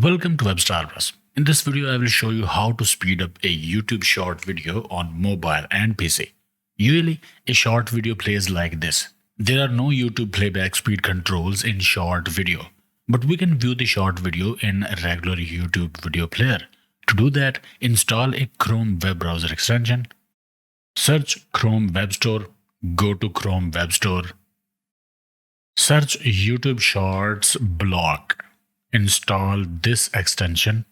Welcome to Webstar Plus. In this video, I will show you how to speed up a YouTube short video on mobile and PC. Usually, a short video plays like this. There are no YouTube playback speed controls in short video, but we can view the short video in a regular YouTube video player. To do that, install a Chrome web browser extension. Search Chrome Web Store. Go to Chrome Web Store. Search YouTube Shorts block. Install this extension.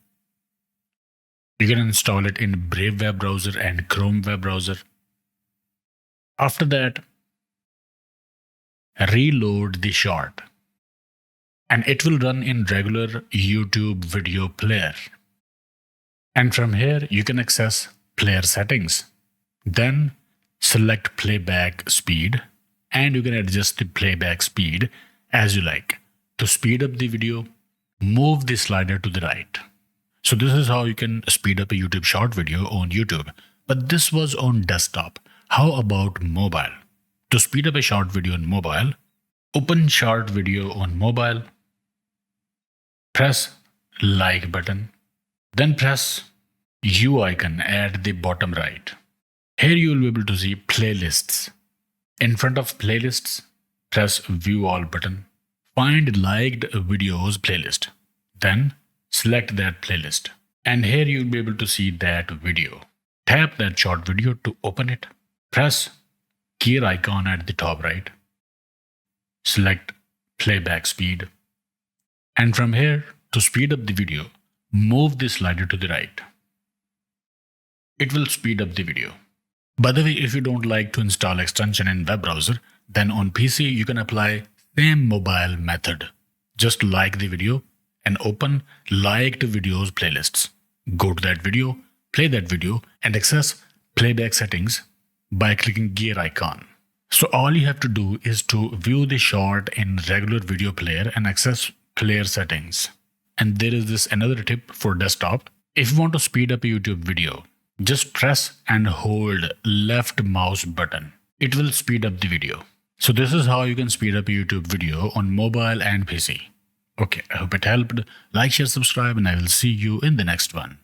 You can install it in Brave web browser and Chrome web browser. After that, reload the short and it will run in regular YouTube video player. And from here, you can access player settings. Then select playback speed and you can adjust the playback speed as you like. To speed up the video, move the slider to the right. So this is how you can speed up a YouTube short video on YouTube. But this was on desktop. How about mobile? To speed up a short video on mobile, open short video on mobile, press like button, then press U icon at the bottom right. Here you will be able to see playlists. In front of playlists, press view all button. Find liked videos playlist. Then select that playlist. And here you'll be able to see that video. Tap that short video to open it. Press gear icon at the top right. Select playback speed. And from here, to speed up the video, move the slider to the right. It will speed up the video. By the way, if you don't like to install extension in web browser, then on PC you can apply same mobile method. Just like the video and open liked videos playlists. Go to that video, play that video and access playback settings by clicking gear icon. So all you have to do is to view the short in regular video player and access player settings. And there is this another tip for desktop. If you want to speed up a YouTube video, just press and hold left mouse button. It will speed up the video. So this is how you can speed up a YouTube video on mobile and PC. Okay, I hope it helped. Like, share, subscribe, and I will see you in the next one.